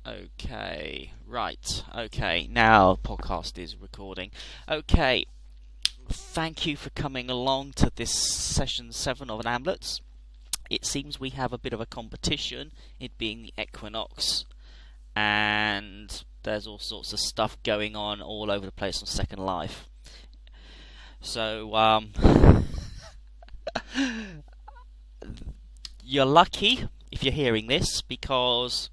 Okay, right. Okay, now podcast is recording. Okay, thank you for coming along to this session 7 of an Amulets. It seems we have a bit of a competition, it being the equinox, and there's all sorts of stuff going on all over the place on Second Life. So, you're lucky if you're hearing this, because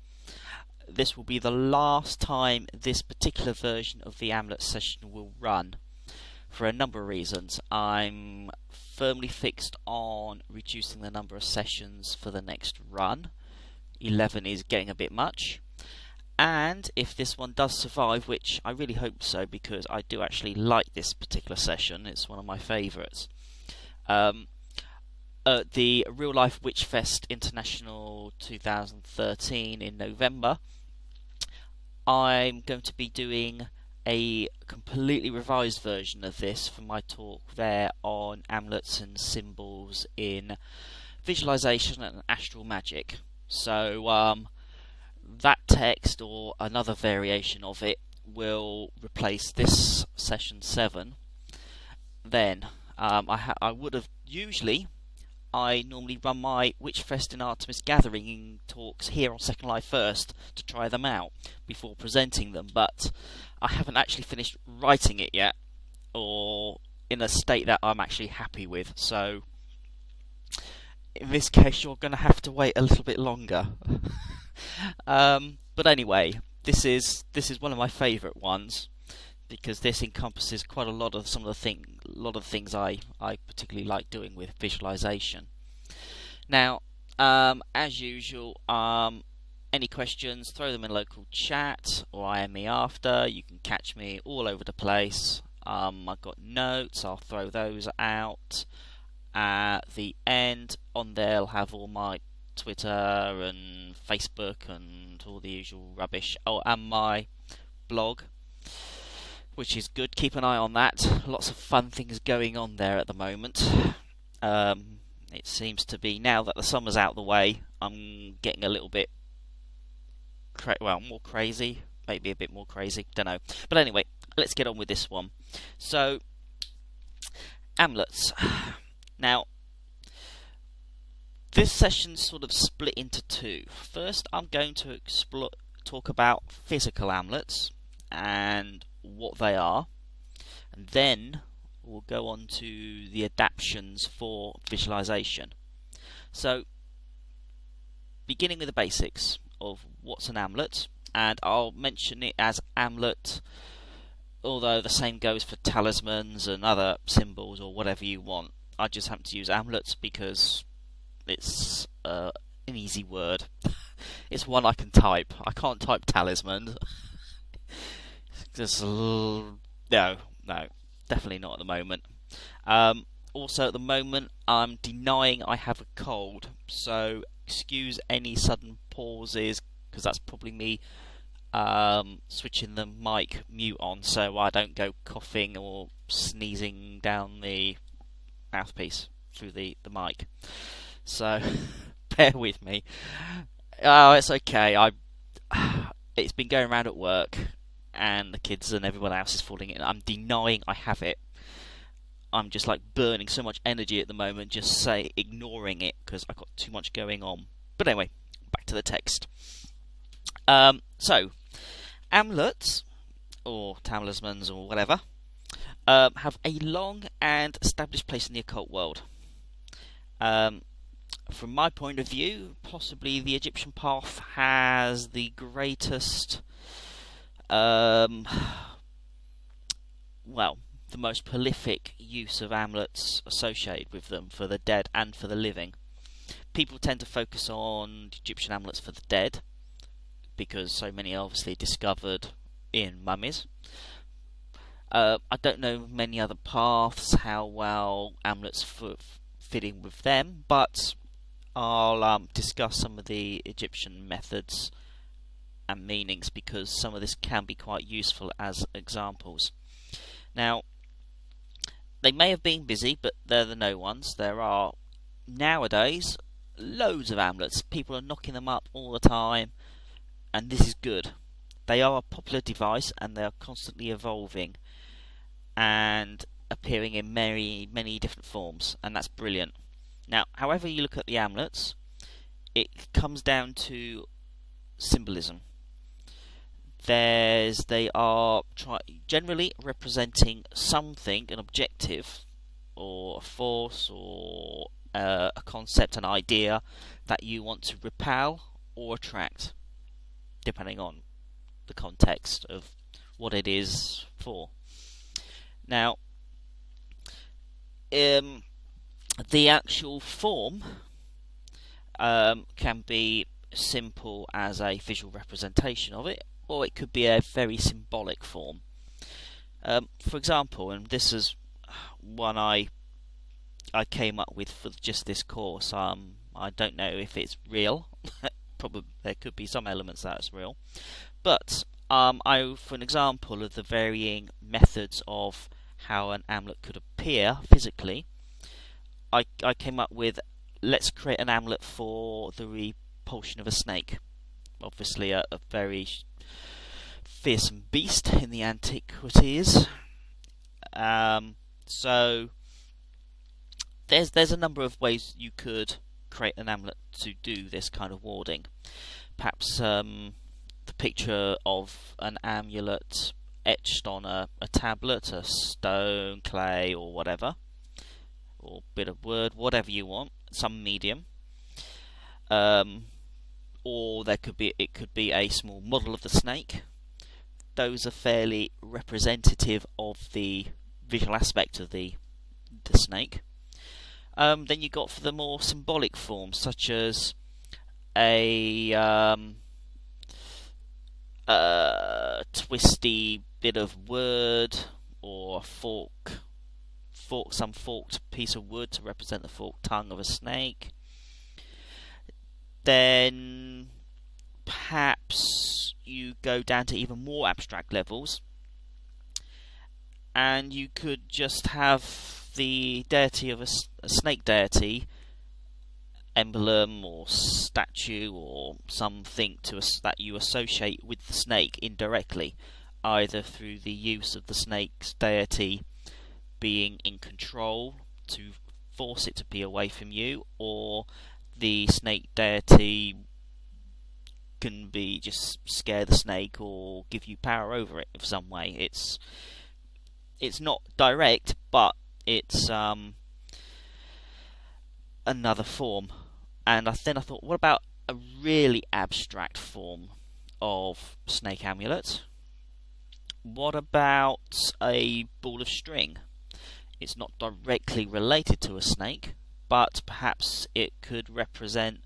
this will be the last time this particular version of the Amulet session will run, for a number of reasons. I'm firmly fixed on reducing the number of sessions for the next run. 11 is getting a bit much. And if this one does survive, which I really hope so, because I do actually like this particular session, it's one of my favourites. The Real Life Witchfest International 2013 in November, I'm going to be doing a completely revised version of this for my talk there on amulets and symbols in visualization and astral magic. So that text, or another variation of it, will replace this session 7. Then I would have I normally run my Witchfest and Artemis Gathering talks here on Second Life first to try them out before presenting them, but I haven't actually finished writing it yet, or in a state that I'm actually happy with, so in this case you're going to have to wait a little bit longer. But anyway, this is one of my favourite ones, because this encompasses quite a lot of the things I particularly like doing with visualization. Now, as usual, any questions, throw them in local chat, or IM me after. You can catch me all over the place. I've got notes, I'll throw those out at the end. On there I'll have all my Twitter and Facebook and all the usual rubbish. Oh, and my blog, which is good. Keep an eye on that. Lots of fun things going on there at the moment. It seems to be, now that the summer's out the way, I'm getting a little bit more crazy, maybe a bit more crazy, don't know. But anyway, let's get on with this one. So, amulets. Now, this session's sort of split into two. First, I'm going to talk about physical amulets and what they are, and then we'll go on to the adaptations for visualization. So, beginning with the basics of what's an amulet, and I'll mention it as amulet, although the same goes for talismans and other symbols or whatever you want. I just happen to use amulets because it's an easy word. It's one I can type. I can't type talisman. Just no, definitely not at the moment. Also, at the moment, I'm denying I have a cold, so excuse any sudden pauses, because that's probably me switching the mic mute on so I don't go coughing or sneezing down the mouthpiece through the mic. So bear with me. Oh, it's okay. It's been going around at work, and the kids and everyone else is falling in. I'm denying I have it. I'm just like burning so much energy at the moment, just ignoring it, because I've got too much going on. But anyway, back to the text. So, amulets, or talismans, or whatever, have a long and established place in the occult world. From my point of view, possibly the Egyptian path has the greatest, the most prolific use of amulets associated with them for the dead and for the living. People tend to focus on Egyptian amulets for the dead, because so many are obviously discovered in mummies. I don't know many other paths, how well amulets fit in with them, but I'll discuss some of the Egyptian methods and meanings, because some of this can be quite useful as examples. Now, they may have been busy, but they're the no ones. There are nowadays loads of amulets. People are knocking them up all the time, and this is good. They are a popular device, and they are constantly evolving and appearing in many different forms, and that's brilliant. Now, however you look at the amulets, it comes down to symbolism. They are generally representing something, an objective, or a force, or a concept, an idea that you want to repel or attract, depending on the context of what it is for. Now, the actual form can be simple as a visual representation of it, or it could be a very symbolic form. For example, and this is one I came up with for just this course. I don't know if it's real. Probably there could be some elements that it's real, but for an example of the varying methods of how an amulet could appear physically, I came up with, let's create an amulet for the repulsion of a snake. Obviously a very fearsome beast in the antiquities. So there's a number of ways you could create an amulet to do this kind of warding. Perhaps the picture of an amulet etched on a tablet, a stone, clay, or whatever, or bit of wood, whatever you want, some medium. Or it could be a small model of the snake. Those are fairly representative of the visual aspect of the snake. Then you got for the more symbolic forms, such as a twisty bit of wood, or a some forked piece of wood to represent the forked tongue of a snake. Then perhaps you go down to even more abstract levels, and you could just have the deity of a snake deity emblem or statue or something that you associate with the snake indirectly, either through the use of the snake's deity being in control to force it to be away from you, or the snake deity can be just scare the snake or give you power over it in some way. It's not direct, but it's another form. And then I thought, what about a really abstract form of snake amulet? What about a ball of string? It's not directly related to a snake, but perhaps it could represent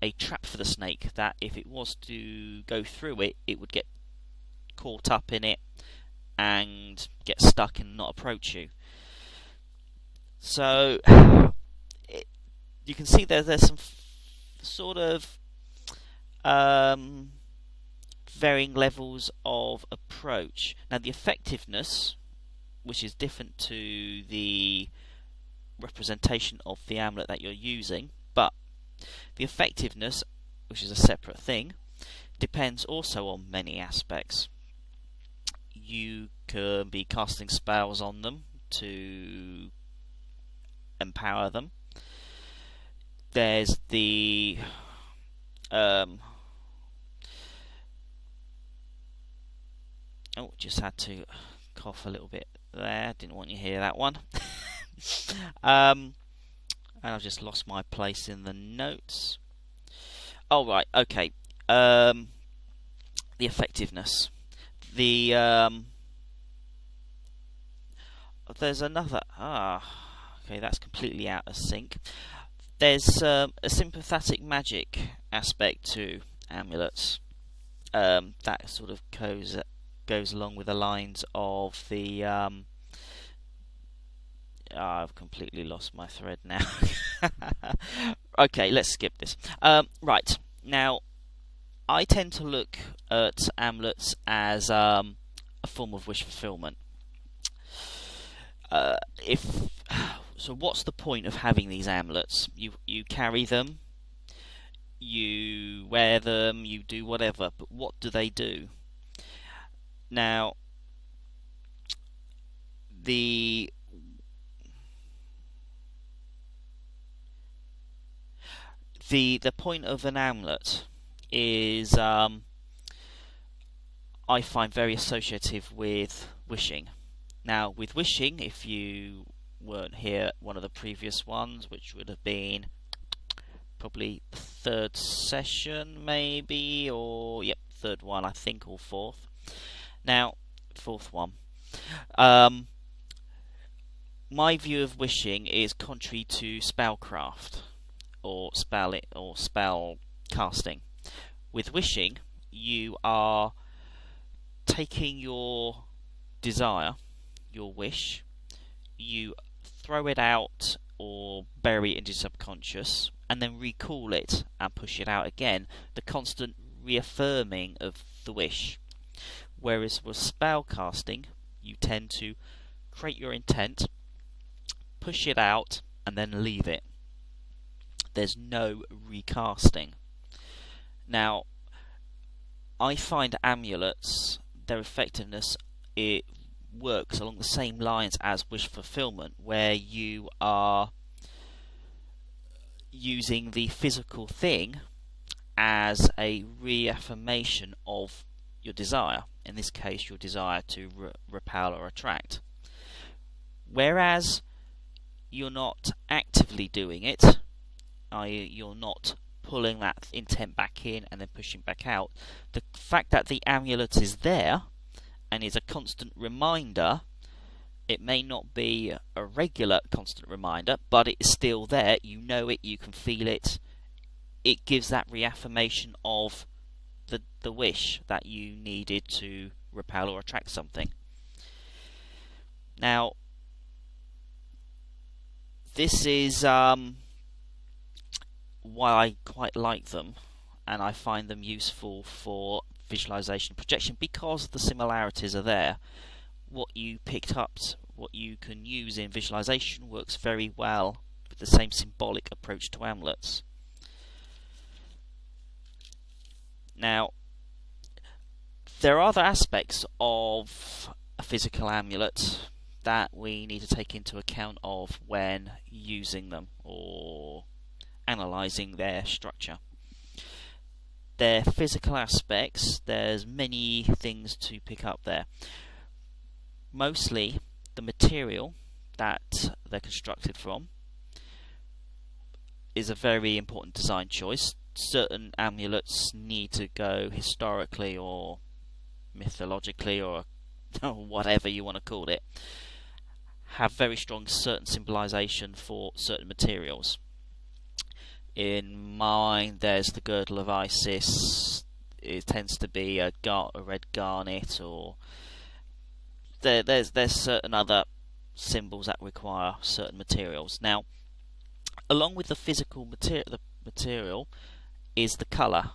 a trap for the snake, that if it was to go through it, it would get caught up in it and get stuck and not approach you. So you can see there's some sort of varying levels of approach. Now the effectiveness, which is different to the representation of the amulet that you're using, but the effectiveness, which is a separate thing, depends also on many aspects. You can be casting spells on them to empower them. There's the just had to cough a little bit there. Didn't want you to hear that one. And I've just lost my place in the notes. Oh right, okay. The effectiveness. There's another. Okay, that's completely out of sync. There's a sympathetic magic aspect to amulets. That sort of goes along with the lines of the. I've completely lost my thread now. Okay, let's skip this. Right, now I tend to look at amulets as a form of wish fulfillment. So what's the point of having these amulets? You carry them, you wear them, you do whatever, but what do they do? Now, the point of an amulet is, I find very associative with wishing. Now, with wishing, if you weren't here at one of the previous ones, which would have been probably the third session, maybe, or yep, third one, I think, or fourth. Now, fourth one. My view of wishing is contrary to spellcraft or spell casting. With wishing, you are taking your desire, your wish, you throw it out or bury it into your subconscious, and then recall it and push it out again. The constant reaffirming of the wish. Whereas with spell casting, you tend to create your intent, push it out, and then leave it. There's no recasting. Now, I find amulets, their effectiveness, it works along the same lines as wish fulfillment, where you are using the physical thing as a reaffirmation of your desire. In this case, your desire to repel or attract. Whereas you're not actively doing it, i.e. you're not pulling that intent back in and then pushing back out. The fact that the amulet is there and is a constant reminder, it may not be a regular constant reminder, but it is still there. You know it, you can feel it. It gives that reaffirmation of the wish that you needed to repel or attract something. Now, this is why I quite like them, and I find them useful for visualization and projection because the similarities are there. What you picked up, what you can use in visualization, works very well with the same symbolic approach to amulets. Now, there are other aspects of a physical amulet that we need to take into account of when using them or analysing their structure. Their physical aspects, there's many things to pick up there. Mostly the material that they're constructed from is a very important design choice. Certain amulets need to go historically or mythologically or whatever you want to call it, have very strong certain symbolisation for certain materials. In mine, there's the girdle of Isis. It tends to be a red garnet, or there's certain other symbols that require certain materials. Now, along with the physical material is the colour.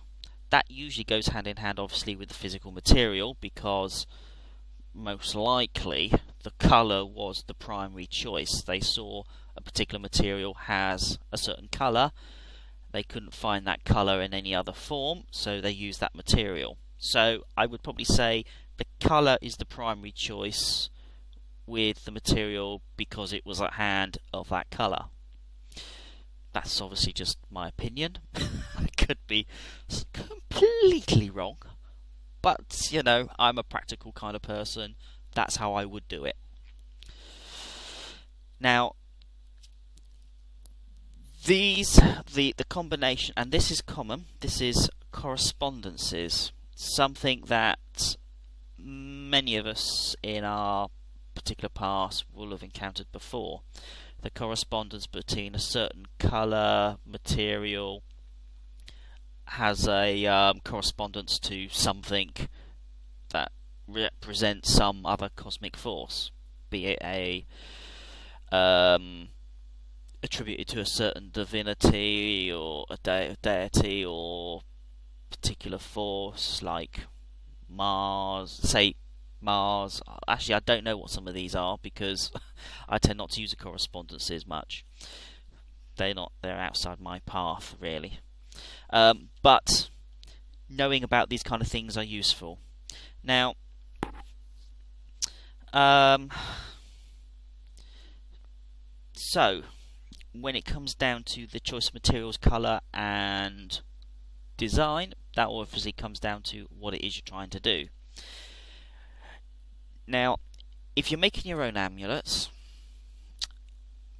That usually goes hand in hand, obviously, with the physical material, because most likely the colour was the primary choice. They saw a particular material has a certain colour, they couldn't find that colour in any other form, so they used that material. So I would probably say the colour is the primary choice with the material because it was at hand of that colour. That's obviously just my opinion. I could be completely wrong, but you know, I'm a practical kind of person. That's how I would do it. Now, the combination, and this is common, this is correspondences, something that many of us in our particular past will have encountered before. The correspondence between a certain colour, material, has a correspondence to something that represents some other cosmic force, be it attributed to a certain divinity or a deity or particular force like Mars. Say Mars. Actually, I don't know what some of these are because I tend not to use the correspondences much. They're outside my path, really. But knowing about these kind of things are useful. Now, so when it comes down to the choice of materials, colour and design, that obviously comes down to what it is you're trying to do. Now, if you're making your own amulets,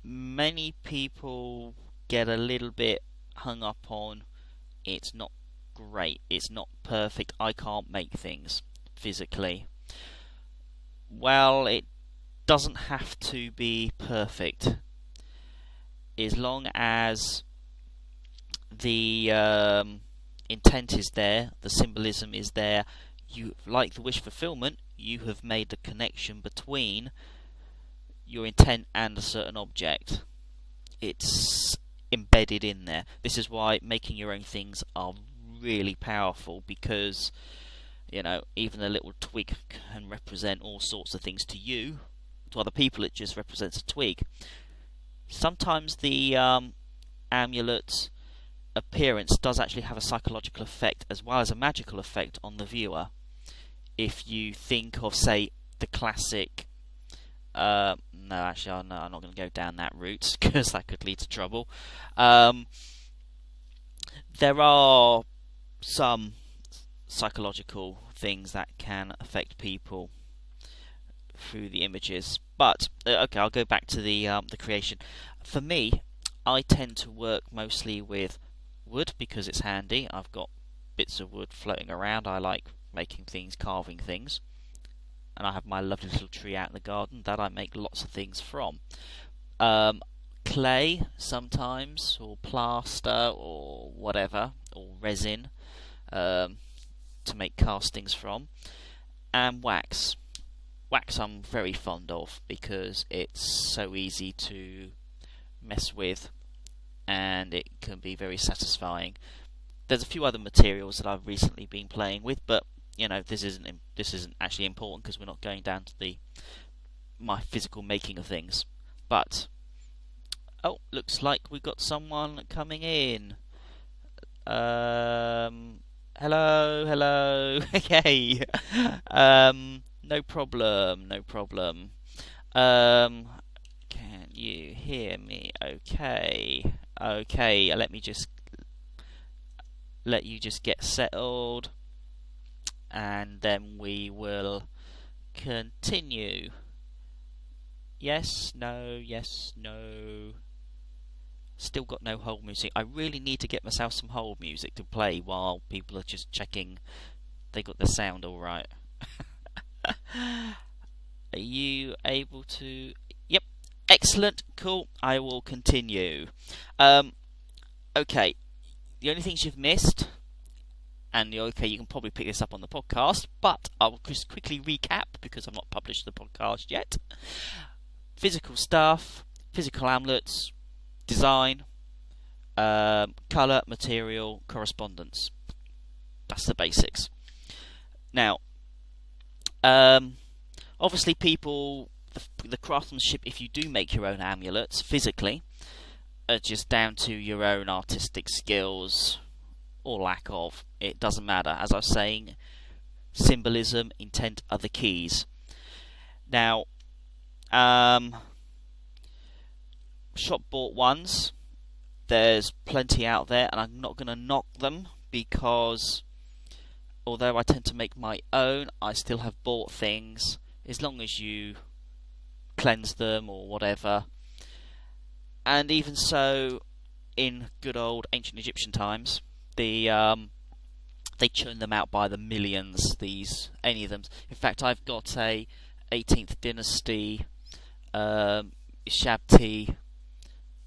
many people get a little bit hung up on it's not great, it's not perfect, I can't make things physically. Well, it doesn't have to be perfect. As long as the intent is there, the symbolism is there, you, like the wish fulfillment, you have made the connection between your intent and a certain object. It's embedded in there. This is why making your own things are really powerful, because even a little twig can represent all sorts of things to you. To other people it just represents a twig. Sometimes the amulet appearance does actually have a psychological effect as well as a magical effect on the viewer. If you think of, say, the classic no, actually, I'm not going to go down that route because that could lead to trouble. There are some psychological things that can affect people through the images, but okay, I'll go back to the creation. For me, I tend to work mostly with wood because it's handy. I've got bits of wood floating around. I like making things, carving things. And I have my lovely little tree out in the garden that I make lots of things from. Clay sometimes, or plaster, or whatever, or resin to make castings from. And wax. Wax I'm very fond of because it's so easy to mess with and it can be very satisfying. There's a few other materials that I've recently been playing with, but this isn't actually important because we're not going down to my physical making of things. But looks like we got someone coming in. Hello. Okay. No problem. Can you hear me? Okay. Let you just get settled, and then we will continue. Yes, no. Still got no hold music. I really need to get myself some hold music to play while people are just checking they got the sound all right. Are you able to? Yep. Excellent. Cool. I will continue. Okay. The only things you've missed, and you can probably pick this up on the podcast, but I'll just quickly recap because I've not published the podcast yet. Physical stuff, physical amulets, design, colour, material, correspondence. That's the basics. Now, obviously people, the craftsmanship, if you do make your own amulets physically, are just down to your own artistic skills or lack of. It doesn't matter. As I was saying, symbolism, intent are the keys. Now, shop bought ones, there's plenty out there, and I'm not going to knock them because although I tend to make my own, I still have bought things. As long as you cleanse them or whatever. And even so, in good old ancient Egyptian times, they churn them out by the millions. Any of them. In fact, I've got a 18th dynasty Shabti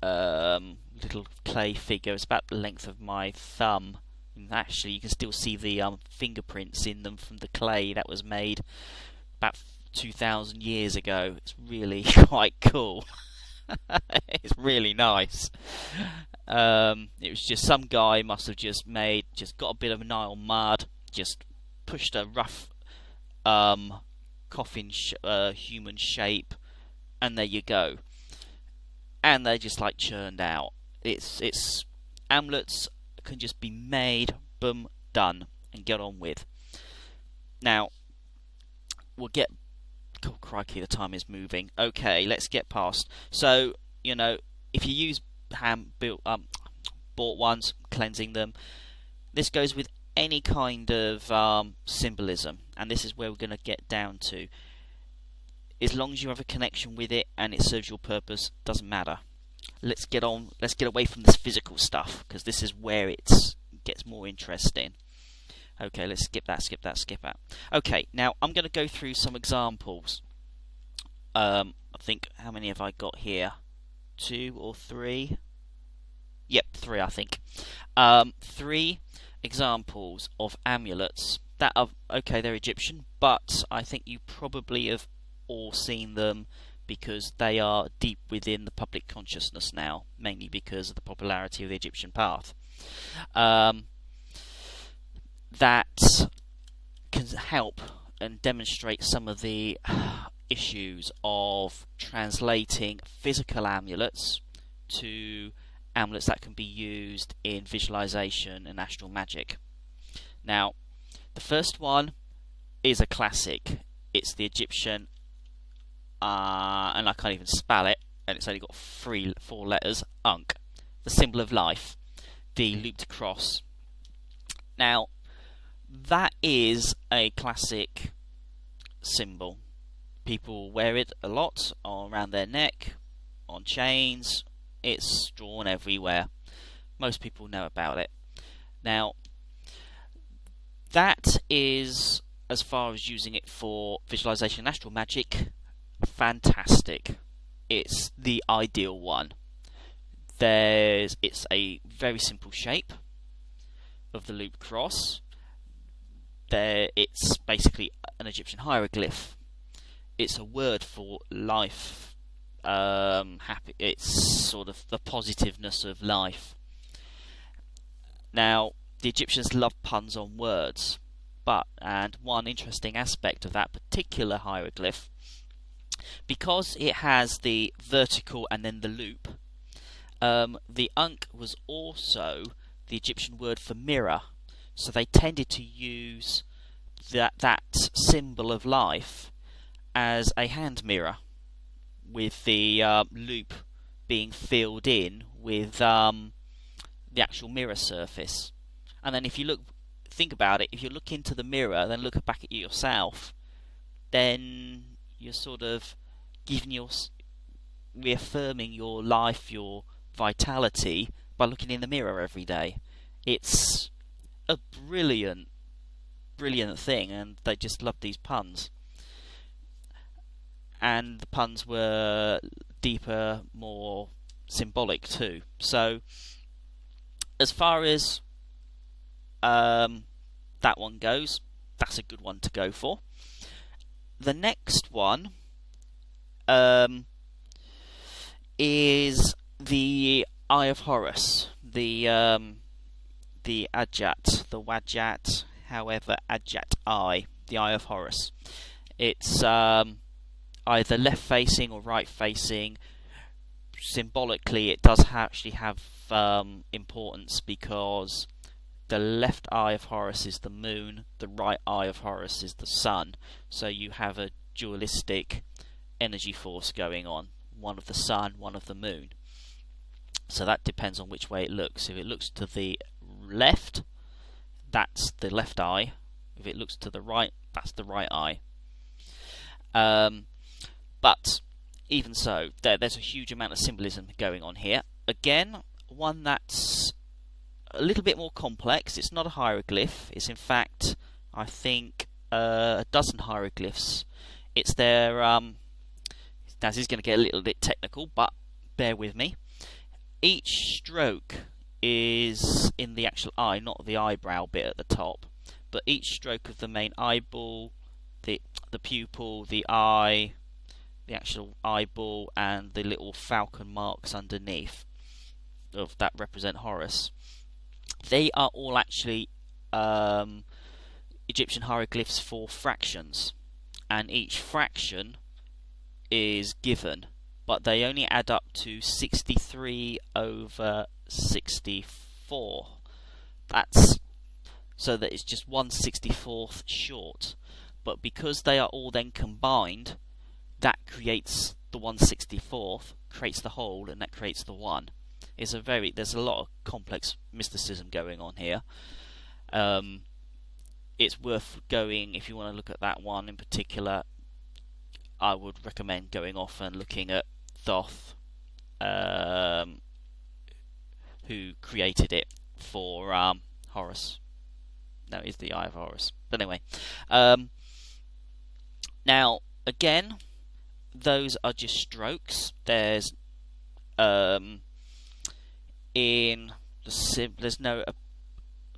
little clay figure. It's about the length of my thumb. And actually, you can still see the fingerprints in them from the clay that was made about 2,000 years ago. It's really quite cool. It's really nice. It was just some guy must have just got a bit of Nile mud, just pushed a rough coffin human shape, and there you go. And they just churned out. It's amulets can just be made, boom, done, and get on with. Now, we'll get... Oh, crikey, the time is moving. Okay, let's get past. So, you know, if you use bought ones, cleansing them, this goes with any kind of symbolism, and this is where we're going to get down to. As long as you have a connection with it and it serves your purpose, doesn't matter. Let's get away from this physical stuff, because this is where it gets more interesting. Okay, let's skip that. Okay, now I'm going to go through some examples. I think, how many have I got here? 2 or 3? Yep, 3 I think. 3 examples of amulets that are, okay, they're Egyptian, but I think you probably have all seen them because they are deep within the public consciousness now, mainly because of the popularity of the Egyptian path. That can help and demonstrate some of the issues of translating physical amulets to amulets that can be used in visualization and astral magic. Now, the first one is a classic. It's the Egyptian, and I can't even spell it, and it's only got 4 letters, Ankh, the symbol of life, the looped cross. Now, that is a classic symbol. People wear it a lot around their neck, on chains. It's drawn everywhere. Most people know about it. Now, that is, as far as using it for visualization and astral magic, fantastic. It's the ideal one. It's a very simple shape of the loop cross. It's basically an Egyptian hieroglyph. It's a word for life, happy. It's sort of the positiveness of life. Now, the Egyptians love puns on words, and one interesting aspect of that particular hieroglyph, because it has the vertical and then the loop, the Ankh was also the Egyptian word for mirror. So they tended to use that symbol of life as a hand mirror, with the loop being filled in with the actual mirror surface. And then if you think about it, if you look into the mirror, then look back at yourself, then you're sort of reaffirming your life, your vitality, by looking in the mirror every day. It's a brilliant thing, and they just loved these puns. And the puns were deeper, more symbolic too. So, as far as that one goes, that's a good one to go for. The next one is the Eye of Horus, the Ajat, the Wajat, however, Ajat Eye, the Eye of Horus. It's either left facing or right facing. Symbolically, it does actually have importance, because the left eye of Horus is the moon, the right eye of Horus is the sun. So you have a dualistic energy force going on, one of the sun, one of the moon. So that depends on which way it looks. If it looks to the left, that's the left eye. If it looks to the right, that's the right eye. But even so, there's a huge amount of symbolism going on here. Again, one that's a little bit more complex. It's not a hieroglyph. It's in fact, I think, a dozen hieroglyphs. It's their... This is going to get a little bit technical, but bear with me. Each stroke is in the actual eye, not the eyebrow bit at the top, but each stroke of the main eyeball, the pupil, the eye, the actual eyeball, and the little falcon marks underneath that represent Horus. They are all actually Egyptian hieroglyphs for fractions, and each fraction is given, but they only add up to 63/64. That's so that it's just 1/64th short. But because they are all then combined, that creates the 1/64th, creates the whole, and that creates the 1. There's a lot of complex mysticism going on here. It's worth going, if you want to look at that one in particular, I would recommend going off and looking at Thoth, who created it for Horus. No, it's the Eye of Horus. But anyway, now again, those are just strokes. There's there's no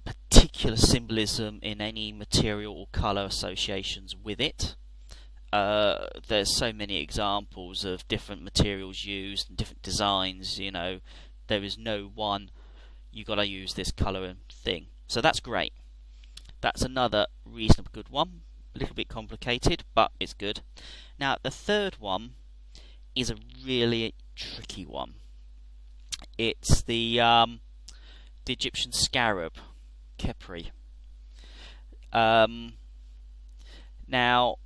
particular symbolism in any material or colour associations with it. There's so many examples of different materials used and different designs. There is no one, you got to use this colour and thing. So that's great. That's another reasonably good one. A little bit complicated, but it's good. Now the third one is a really tricky one. It's the Egyptian scarab, Khepri. Now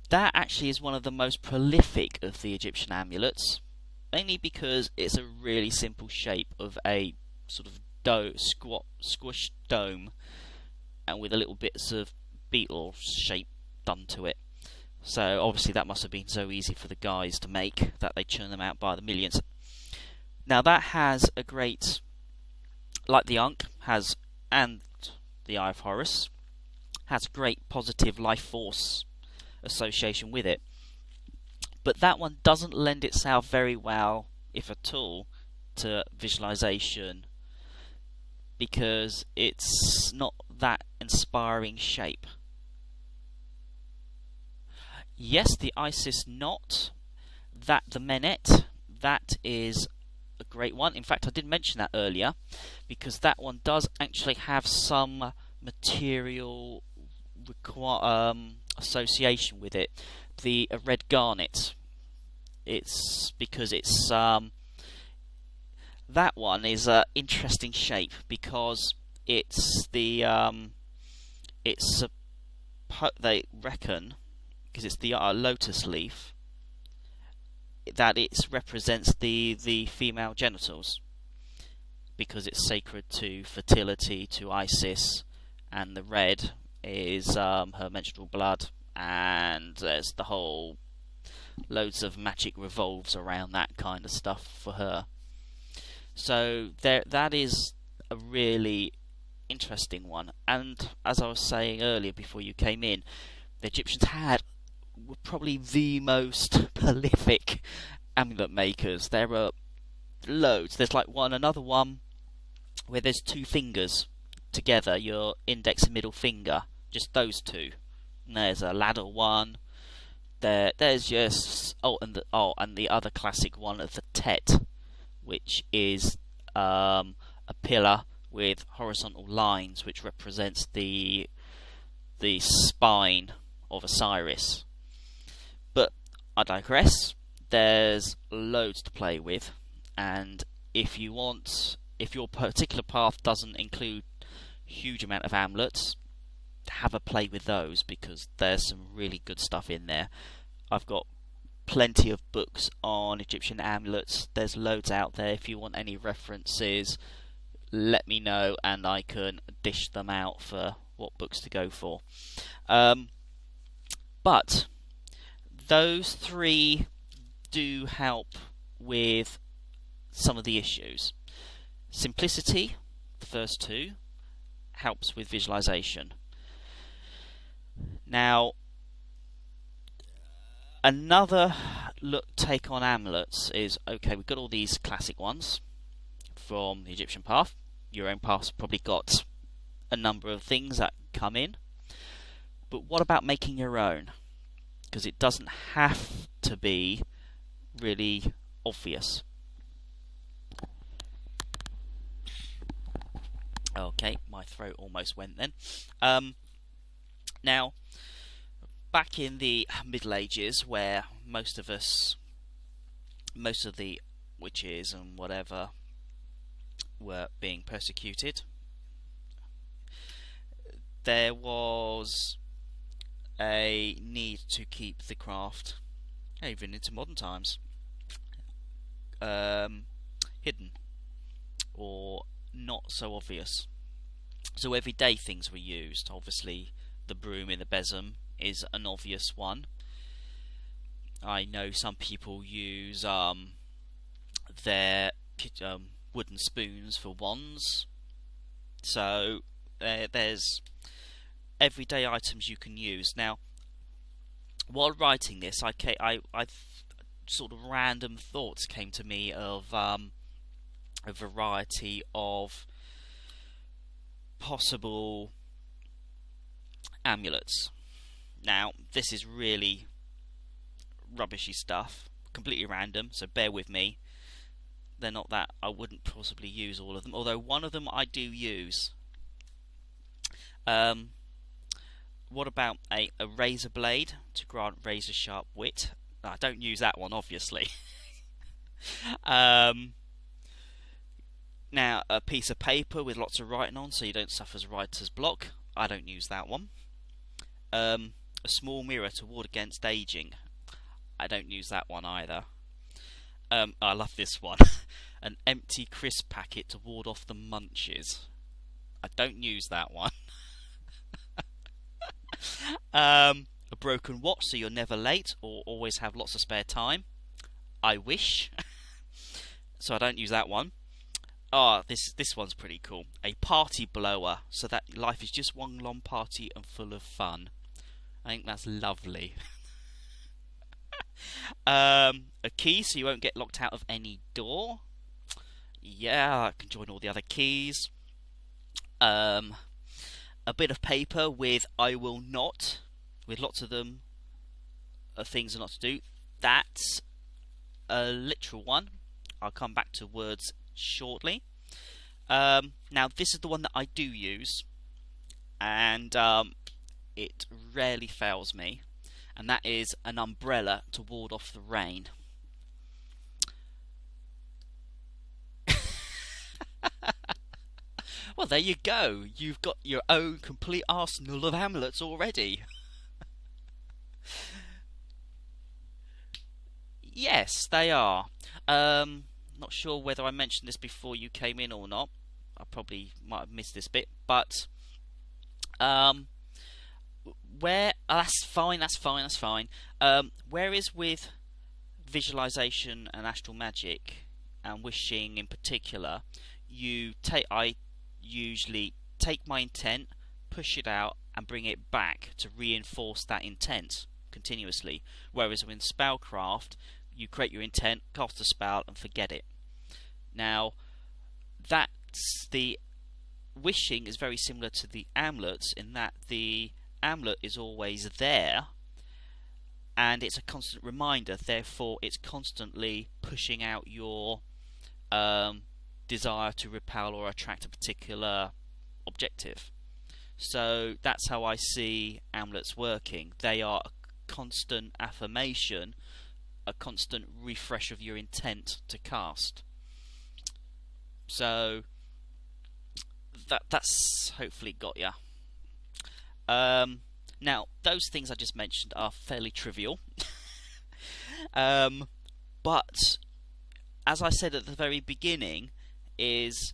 that actually is one of the most prolific of the Egyptian amulets, mainly because it's a really simple shape of a sort of squashed dome, and with a little bits of beetle shape done to it. So obviously that must have been so easy for the guys to make that they churn them out by the millions. Now that has a great, like the Ankh has, and the Eye of Horus, has a great positive life force association with it. But that one doesn't lend itself very well, if at all, to visualization, because it's not that inspiring shape. Yes, the Isis knot, the Menet, that is a great one. In fact, I did mention that earlier, because that one does actually have some material association with it. The red garnet. It's because it's that one is an interesting shape, because it's the they reckon, because it's the lotus leaf, that it represents the female genitals, because it's sacred to fertility, to Isis, and the red is her menstrual blood, and there's the whole loads of magic revolves around that kind of stuff for her. So that is a really interesting one. And as I was saying earlier before you came in, the Egyptians were probably the most prolific amulet makers. There are loads. There's like another one where there's two fingers together, your index and middle finger, just those two. And there's a ladder one. There's just and the other classic one of the Tet, which is a pillar with horizontal lines, which represents the spine of Osiris. But I digress. There's loads to play with, and if your particular path doesn't include a huge amount of amulets, have a play with those, because there's some really good stuff in there. I've got plenty of books on Egyptian amulets. There's loads out there. If you want any references, let me know and I can dish them out for what books to go for. But those three do help with some of the issues. Simplicity, the first two, helps with visualization. Now, another take on amulets is, okay, we've got all these classic ones from the Egyptian path. Your own path's probably got a number of things that come in. But what about making your own? Because it doesn't have to be really obvious. Okay, my throat almost went then. Now, back in the Middle Ages, where most of the witches and whatever were being persecuted, there was a need to keep the craft, even into modern times, hidden or not so obvious. So everyday things were used. Obviously, the broom in the besom is an obvious one. I know some people use their wooden spoons for wands. So there's everyday items you can use. Now, while writing this, I sort of random thoughts came to me of a variety of possible amulets. Now, this is really rubbishy stuff, completely random, so bear with me. They're not that I wouldn't possibly use all of them, although one of them I do use. What about a razor blade to grant razor sharp wit? I don't use that one, obviously. Now, a piece of paper with lots of writing on so you don't suffer writer's block. I don't use that one. A small mirror to ward against aging. I don't use that one either. I love this one. An empty crisp packet to ward off the munches. I don't use that one. A broken watch so you're never late or always have lots of spare time. I wish. So I don't use that one. This one's pretty cool. A party blower so that life is just one long party and full of fun. I think that's lovely. A key so you won't get locked out of any door. Yeah, I can join all the other keys. A bit of paper with I will not, with lots of them, things are not to do. That's a literal one. I'll come back to words shortly. Now this is the one that I do use, and it rarely fails me, and that is an umbrella to ward off the rain. Well, there you go. You've got your own complete arsenal of amulets already. Yes, they are. Not sure whether I mentioned this before you came in or not. I probably might have missed this bit, but that's fine. Whereas with visualization and astral magic and wishing in particular, I usually take my intent, push it out, and bring it back to reinforce that intent continuously. Whereas with spellcraft, you create your intent, cast a spell, and forget it. Now, that's the wishing is very similar to the amulets in that the amulet is always there, and it's a constant reminder. Therefore, it's constantly pushing out your desire to repel or attract a particular objective. So that's how I see amulets working. They are a constant affirmation, a constant refresh of your intent to cast. So that's hopefully got ya. Now, those things I just mentioned are fairly trivial. But as I said at the very beginning, is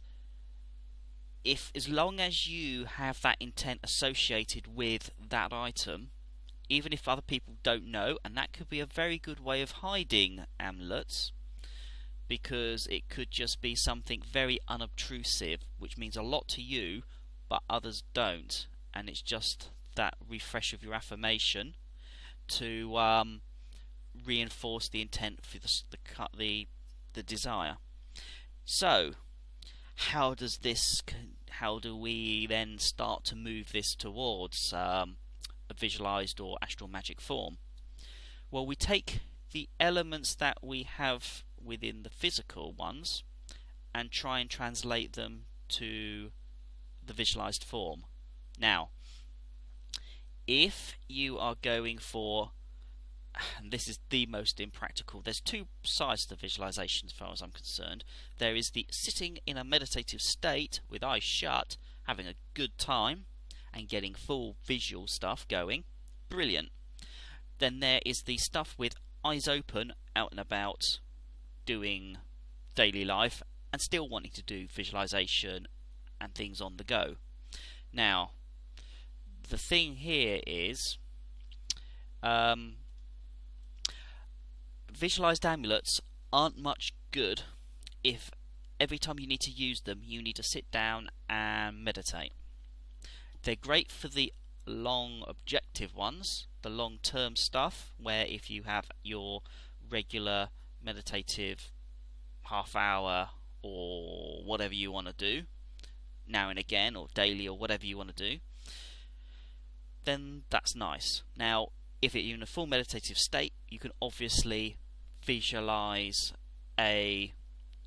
if as long as you have that intent associated with that item, even if other people don't know, and that could be a very good way of hiding amulets, because it could just be something very unobtrusive, which means a lot to you, but others don't, and it's just that refresh of your affirmation to reinforce the intent for the desire. So, how do we then start to move this towards a visualized or astral magic form? Well, we take the elements that we have within the physical ones and try and translate them to the visualized form. Now, if you are going for, and this is the most impractical, there's two sides to the visualization as far as I'm concerned. There is the sitting in a meditative state with eyes shut, having a good time, and getting full visual stuff going, brilliant. Then there is the stuff with eyes open, out and about, doing daily life, and still wanting to do visualization and things on the go. Now, the thing here is, visualized amulets aren't much good if every time you need to use them you need to sit down and meditate. They're great for the long objective ones, the long term stuff, where if you have your regular meditative half hour or whatever you want to do now and again, or daily, or whatever you want to do, then that's nice. Now, if you're in a full meditative state, you can obviously visualize a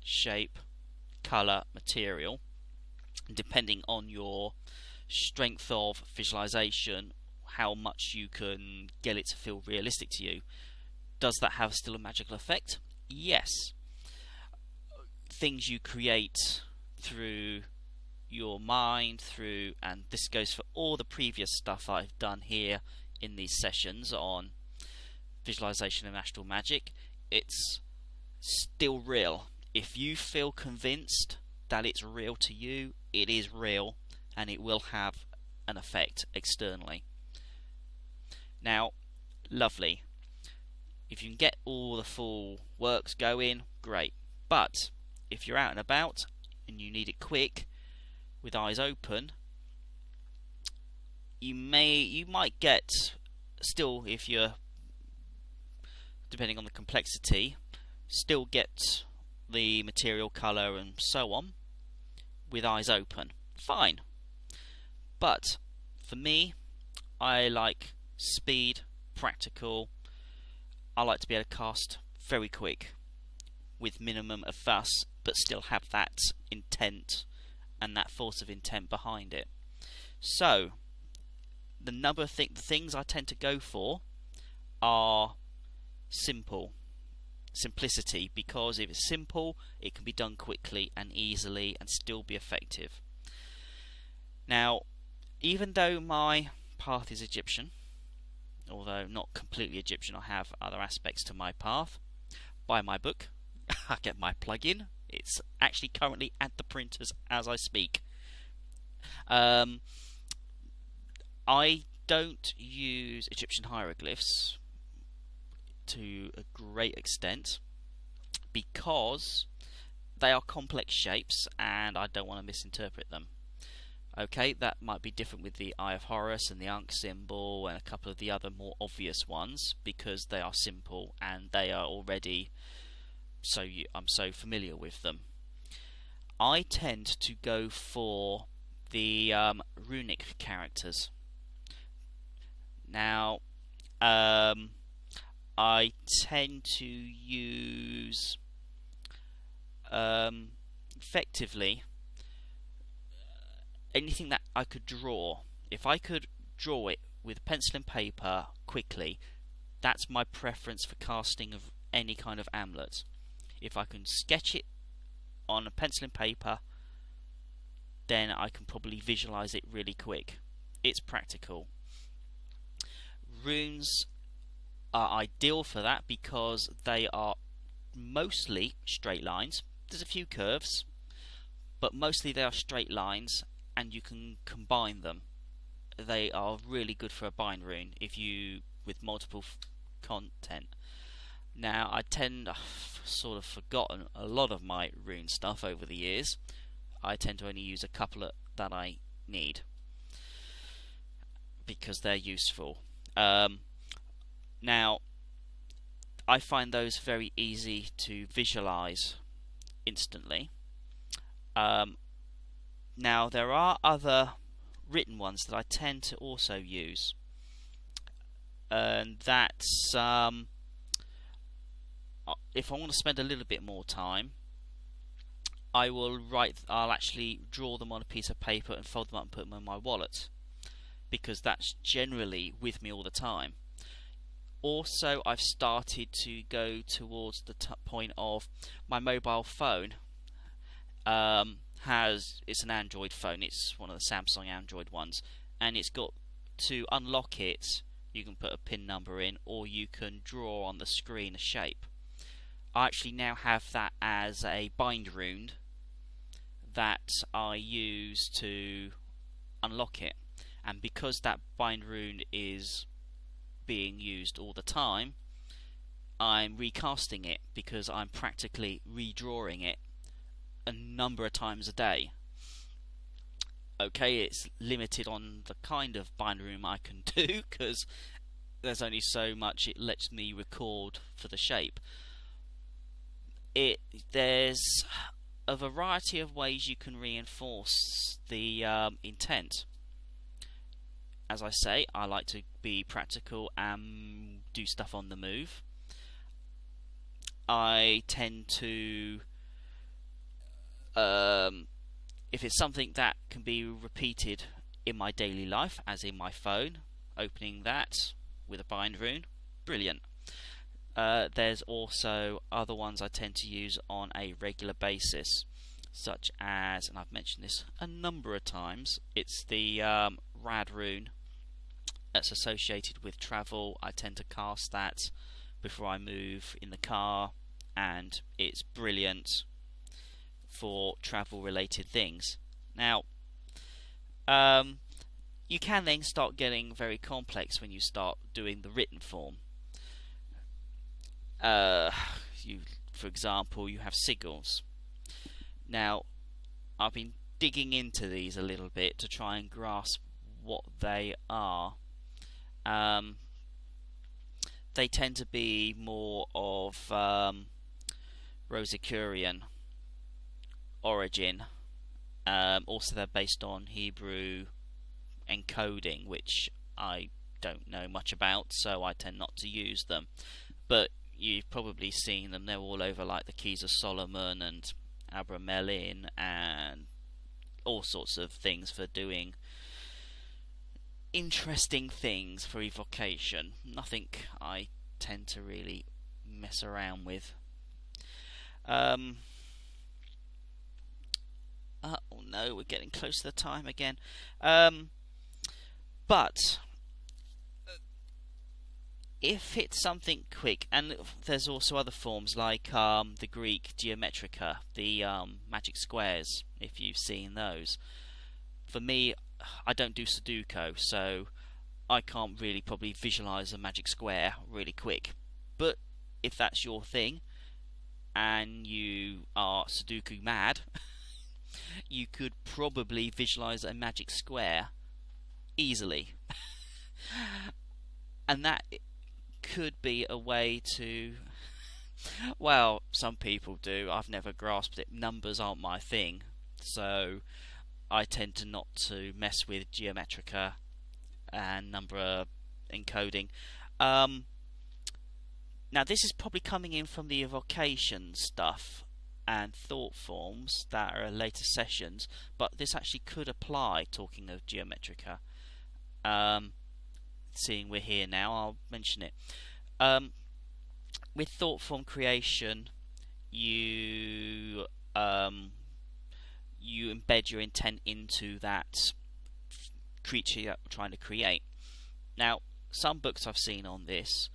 shape, color, material, depending on your strength of visualization, how much you can get it to feel realistic to you. Does that have still a magical effect? Yes. Things you create through your mind, and this goes for all the previous stuff I've done here in these sessions on visualization and astral magic, it's still real. If you feel convinced that it's real to you, it is real, and it will have an effect externally. Now, lovely. If you can get all the full works going, great. But if you're out and about and you need it quick, with eyes open, you might get, still, if you're, depending on the complexity, still get the material, color and so on with eyes open. Fine. But for me, I like speed, practical. I like to be able to cast very quick with minimum of fuss, but still have that intent and that force of intent behind it. So the things I tend to go for are simplicity, because if it's simple, it can be done quickly and easily and still be effective. Now, even though my path is Egyptian, although not completely Egyptian, I have other aspects to my path. Buy my book. I get my plug-in. It's actually currently at the printers as I speak. I don't use Egyptian hieroglyphs to a great extent because they are complex shapes and I don't want to misinterpret them. Okay, that might be different with the Eye of Horus and the Ankh symbol and a couple of the other more obvious ones, because they are simple and they are already I'm so familiar with them. I tend to go for the runic characters. Now, I tend to use effectively anything that I could draw. If I could draw it with pencil and paper quickly, that's my preference for casting of any kind of amulet. If I can sketch it on a pencil and paper, then I can probably visualize it really quick. It's practical. Runes are ideal for that because they are mostly straight lines. There's a few curves, but mostly they are straight lines, and you can combine them. They are really good for a bind rune with multiple content. Now, I've sort of forgotten a lot of my rune stuff over the years. I tend to only use a couple that I need because they're useful. Now, I find those very easy to visualize instantly. Now, there are other written ones that I tend to also use, and that's if I want to spend a little bit more time, I'll actually draw them on a piece of paper and fold them up and put them in my wallet, because that's generally with me all the time. Also, I've started to go towards the point of my mobile phone. It's an Android phone. It's one of the Samsung Android ones, and it's got, to unlock it, you can put a pin number in, or you can draw on the screen a shape. I actually now have that as a bind rune that I use to unlock it, and because that bind rune is being used all the time, I'm recasting it because I'm practically redrawing it a number of times a day. Okay, it's limited on the kind of bind rune I can do because there's only so much it lets me record for the shape. There's a variety of ways you can reinforce the intent. As I say, I like to be practical and do stuff on the move. I tend to, if it's something that can be repeated in my daily life, as in my phone, opening that with a bind rune, brilliant. There's also other ones I tend to use on a regular basis, such as, and I've mentioned this a number of times, it's the rad rune that's associated with travel. I tend to cast that before I move in the car, and it's brilliant for travel related things. Now, you can then start getting very complex when you start doing the written form. For example, you have sigils. Now, I've been digging into these a little bit to try and grasp what they are. They tend to be more of Rosicrucian origin. Also, they're based on Hebrew encoding, which I don't know much about, so I tend not to use them. But you've probably seen them. They're all over, like the Keys of Solomon and Abramelin and all sorts of things for doing interesting things for evocation. Nothing I tend to really mess around with. Oh no, we're getting close to the time again. But if it's something quick, and there's also other forms like the Greek geometrica, the magic squares, if you've seen those. For me, I don't do Sudoku, so I can't really probably visualize a magic square really quick. But if that's your thing, and you are Sudoku mad, you could probably visualize a magic square easily. And that could be a way to, well, some people do, I've never grasped it. Numbers aren't my thing, so I tend to not to mess with geometrica and number encoding. Now this is probably coming in from the evocation stuff and thought forms that are later sessions, but this actually could apply, talking of geometrica. Seeing we're here now, I'll mention it. With thought form creation, you embed your intent into that creature you're trying to create. Now, some books I've seen on this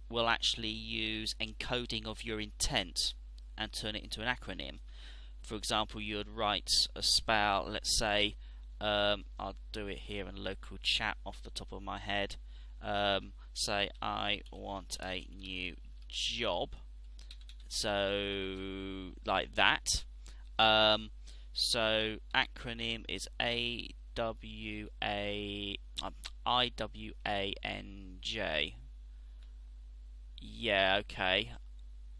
will actually use encoding of your intent and turn it into an acronym. For example, you would write a spell, let's say, I'll do it here in local chat off the top of my head. Say I want a new job, so like that. So acronym is IWANJ. Yeah, okay.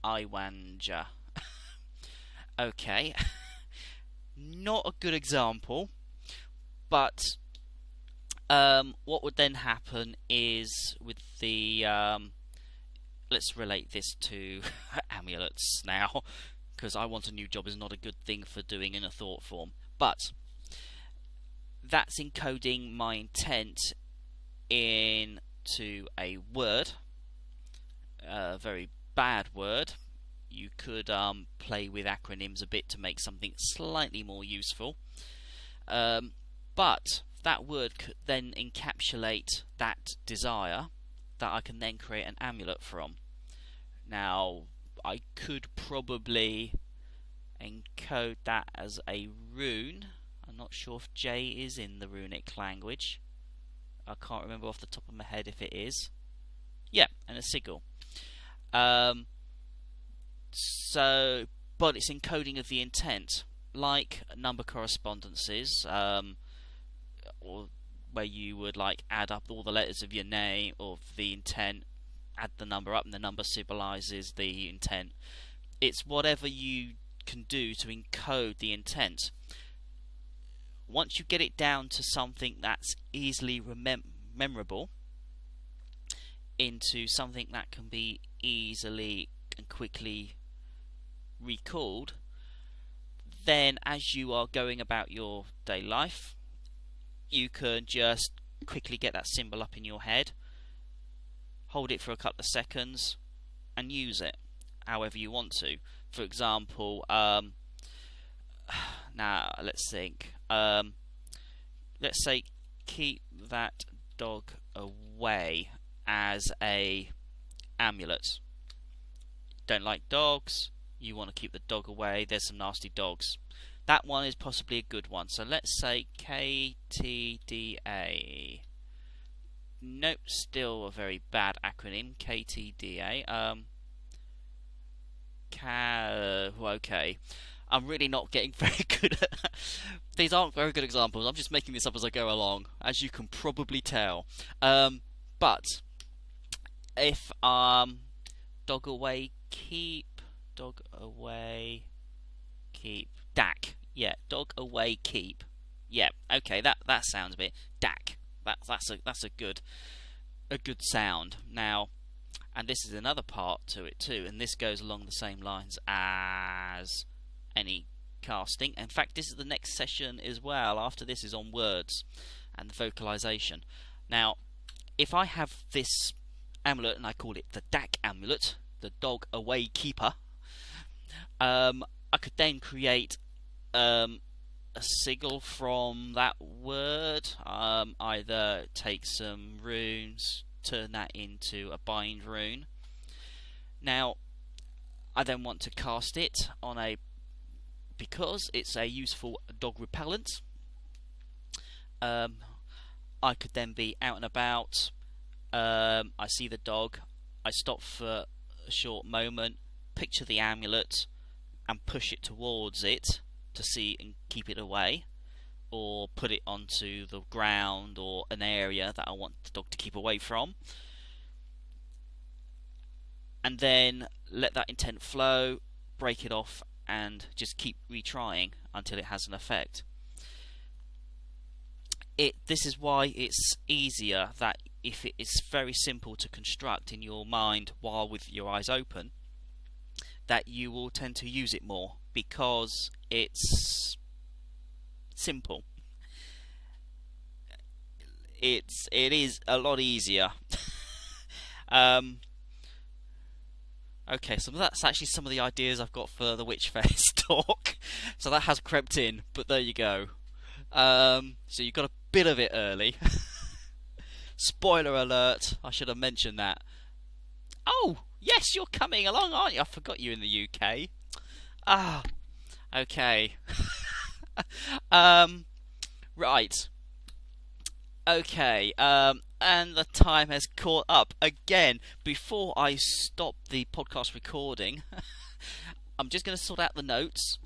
Iwanja. Okay. Not a good example, but what would then happen is with the let's relate this to amulets now, because I want a new job is not a good thing for doing in a thought form, but that's encoding my intent into a word, a very bad word. You could play with acronyms a bit to make something slightly more useful, but that word could then encapsulate that desire that I can then create an amulet from. Now, I could probably encode that as a rune. I'm not sure if J is in the runic language. I can't remember off the top of my head if it is. Yeah, and a sigil. So, but it's encoding of the intent, like number correspondences, or where you would like add up all the letters of your name or the intent, add the number up, and the number symbolizes the intent. It's whatever you can do to encode the intent. Once you get it down to something that's easily memorable, into something that can be easily and quickly recalled, then as you are going about your daily life, you can just quickly get that symbol up in your head, hold it for a couple of seconds, and use it however you want to. For example, now let's think. Let's say keep that dog away as a amulet. Don't like dogs, you want to keep the dog away, there's some nasty dogs. That one is possibly a good one. So let's say KTDA. Nope, still a very bad acronym. KTDA. Okay. I'm really not getting very good at these aren't very good examples. I'm just making this up as I go along, as you can probably tell. But if dog away keep DAC. Yeah, dog away keep. Yeah, okay, that sounds a bit DAC. That's a good sound. Now, and this is another part to it too, and this goes along the same lines as any casting. In fact, this is the next session as well. After this is on words and the vocalization. Now, if I have this amulet and I call it the DAC amulet, the dog away keeper, I could then create a sigil from that word. Either take some runes, turn that into a bind rune. Now, I then want to cast it on because it's a useful dog repellent. I could then be out and about. I see the dog. I stop for a short moment, picture the amulet, and push it towards it to see and keep it away, or put it onto the ground or an area that I want the dog to keep away from, and then let that intent flow, break it off, and just keep retrying until it has an effect. This is why it's easier, that if it is very simple to construct in your mind while with your eyes open, that you will tend to use it more because it's simple. It is a lot easier. Okay, so that's actually some of the ideas I've got for the Witchfest talk. So that has crept in, but there you go. So you got a bit of it early. Spoiler alert, I should have mentioned that. Oh, yes, you're coming along, aren't you? I forgot you're in the UK. Ah, okay. Right. Okay, and the time has caught up again. Before I stop the podcast recording, I'm just going to sort out the notes,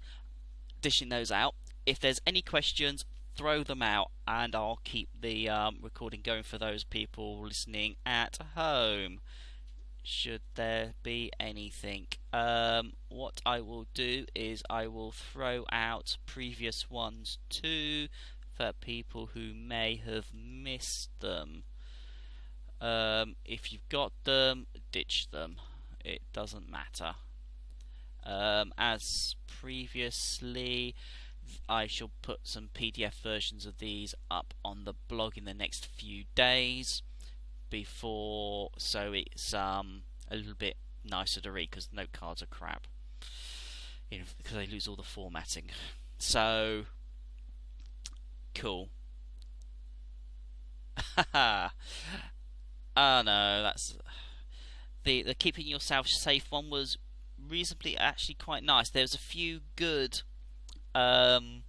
dishing those out. If there's any questions, throw them out, and I'll keep the recording going for those people listening at home. Should there be anything, what I will do is I will throw out previous ones too, for people who may have missed them. If you've got them, ditch them. It doesn't matter. As previously, I shall put some PDF versions of these up on the blog in the next few days, so it's a little bit nicer to read, because note cards are crap, because they lose all the formatting. So cool. Oh no, that's the keeping yourself safe one was reasonably actually quite nice. There's a few good um,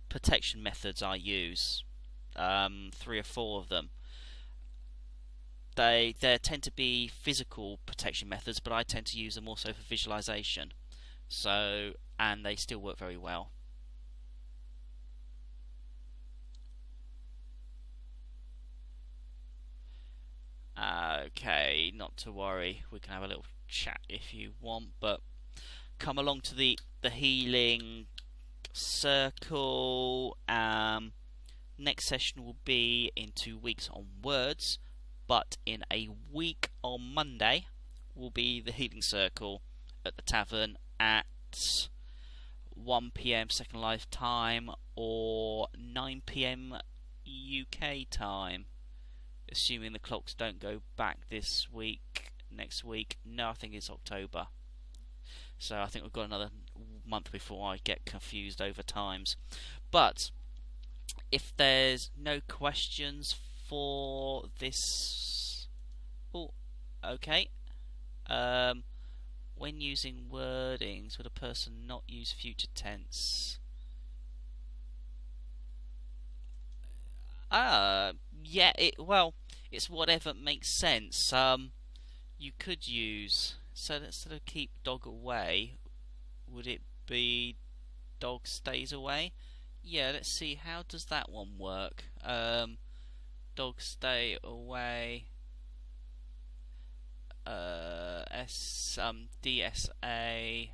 protection methods I use. Three or four of them. They tend to be physical protection methods, but I tend to use them also for visualization. So, and they still work very well. Okay, not to worry. We can have a little chat if you want, but come along to the healing circle. Next session will be in 2 weeks on words, but in a week on Monday will be the healing circle at the tavern at 1 p.m. Second Life time or 9 p.m. UK time. Assuming the clocks don't go back this week, next week. No, I think it's October. So I think we've got another month before I get confused over times. But if there's no questions for this... Oh, okay. When using wordings, would a person not use future tense? Yeah, it's whatever makes sense. You could use, so instead of keep dog away, would it be dog stays away? Yeah, let's see, how does that one work? Dog stay away, DSA,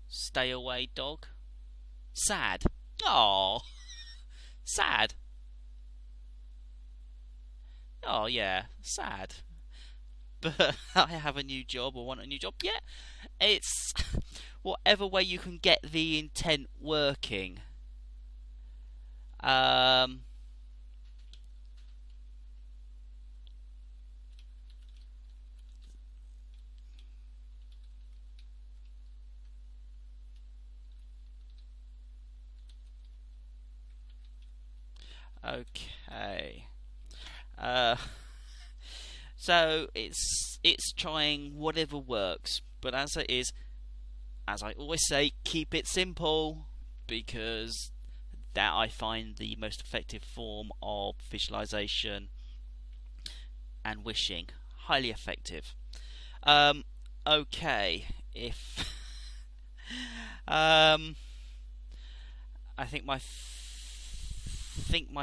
stay away dog. Sad. Oh, sad. Oh yeah, sad. But I have a new job or want a new job. Yeah, it's whatever way you can get the intent working. Okay. Uh, so it's trying whatever works, but as it is, as I always say, keep it simple, because that I find the most effective form of visualization and wishing. Highly effective. Okay, if I think my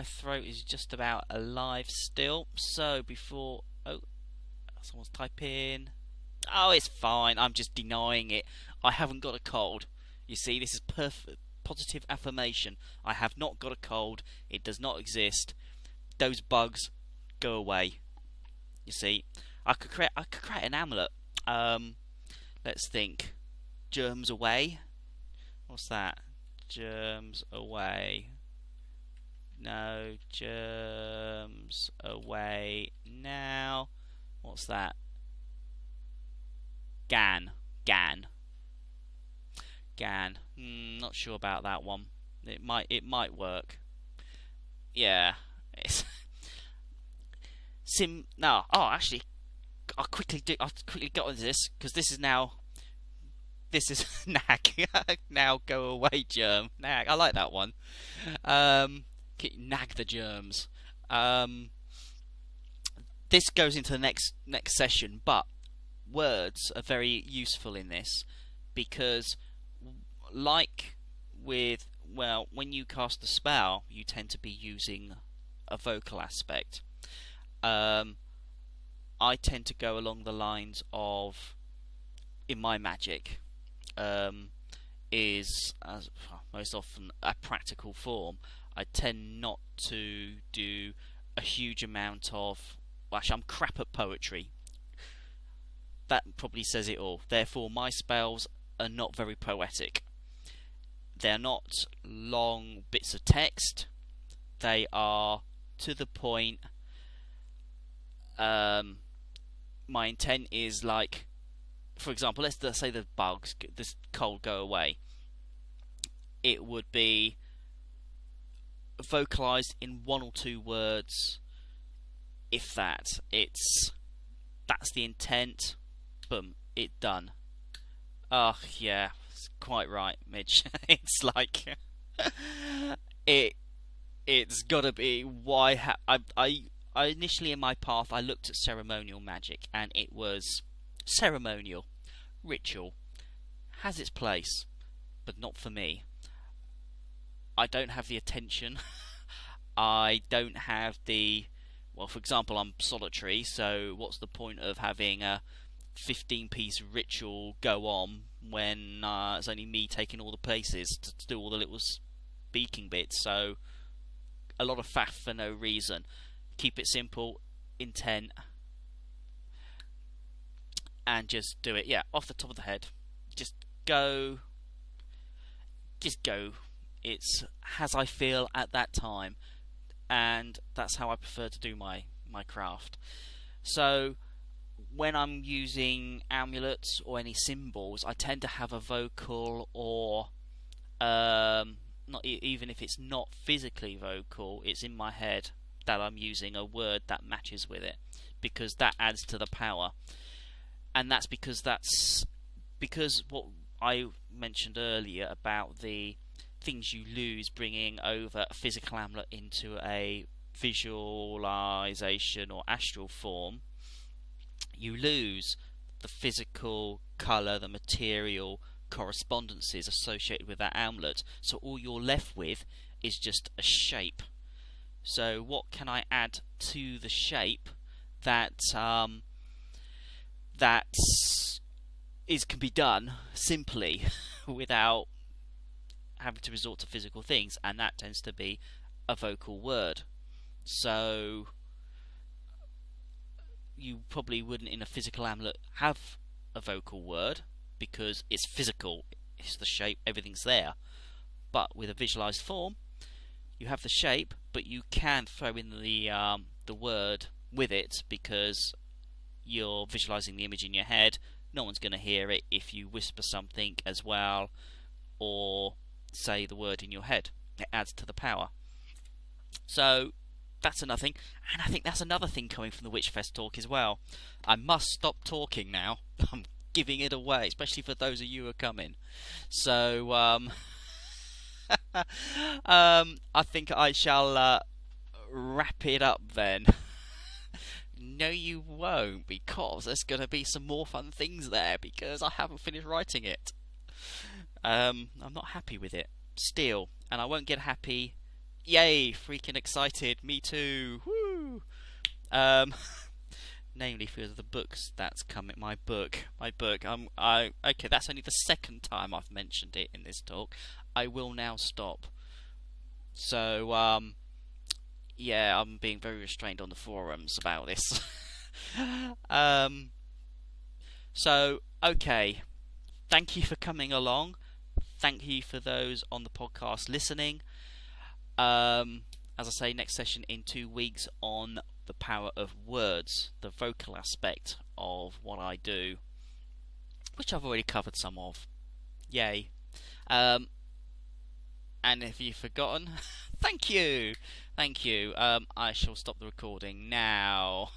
throat is just about alive still. So before someone's typing. Oh, it's fine. I'm just denying it. I haven't got a cold. You see, this is perfect positive affirmation. I have not got a cold. It does not exist. Those bugs go away. You see, I could create an amulet. Let's think. Germs away. What's that? Germs away. No, germs away now. What's that? Gan. Not sure about that one. It might work. Yeah. It's Sim. No. Oh, actually, I'll quickly get onto this, because this is nag. Now go away, germ. Nag. I like that one. Nag the germs. This goes into the next session, but words are very useful in this, because like with, well, when you cast a spell, you tend to be using a vocal aspect. I tend to go along the lines of, in my magic, is as most often a practical form. I tend not to do a huge amount of. Well, actually, I'm crap at poetry. That probably says it all. Therefore, my spells are not very poetic. They're not long bits of text. They are to the point. My intent is, like, for example, let's say the bugs, this cold, go away. It would be, vocalized in 1 or 2 words, if that. That's the intent. Boom, it done. Oh yeah, it's quite right, Midge. It's like it. It's gotta be why. I initially in my path I looked at ceremonial magic, and it was ceremonial, ritual, has its place, but not for me. I don't have the attention. I don't have the. Well, for example, I'm solitary, so what's the point of having a 15-piece ritual go on when it's only me taking all the places to do all the little speaking bits? So, a lot of faff for no reason. Keep it simple, intent, and just do it. Yeah, off the top of the head. Just go. Just go. It's as I feel at that time, and that's how I prefer to do my craft. So when I'm using amulets or any symbols, I tend to have a vocal or not even if it's not physically vocal, it's in my head that I'm using a word that matches with it, because that adds to the power. And that's because what I mentioned earlier about the things you lose bringing over a physical amulet into a visualization or astral form. You lose the physical colour, the material correspondences associated with that amulet, so all you're left with is just a shape. So what can I add to the shape that can be done simply without having to resort to physical things? And that tends to be a vocal word. So you probably wouldn't in a physical amulet have a vocal word because it's physical, it's the shape, everything's there. But with a visualized form, you have the shape, but you can throw in the word with it because you're visualizing the image in your head. No one's going to hear it if you whisper something as well or say the word in your head. It adds to the power. So that's another thing, and I think that's another thing coming from the Witchfest talk as well. I must stop talking now. I'm giving it away, especially for those of you who are coming. So I think I shall wrap it up then. No, you won't, because there's going to be some more fun things there, because I haven't finished writing it. I'm not happy with it still, and I won't get happy. Yay, freaking excited, me too, woo! Namely for the books that's coming, my book, okay, that's only the second time I've mentioned it in this talk. I will now stop. So, yeah, I'm being very restrained on the forums about this. So, okay, thank you for coming along. Thank you for those on the podcast listening. As I say, next session in 2 weeks on the power of words, the vocal aspect of what I do, which I've already covered some of. Yay. And if you've forgotten, thank you. I shall stop the recording now.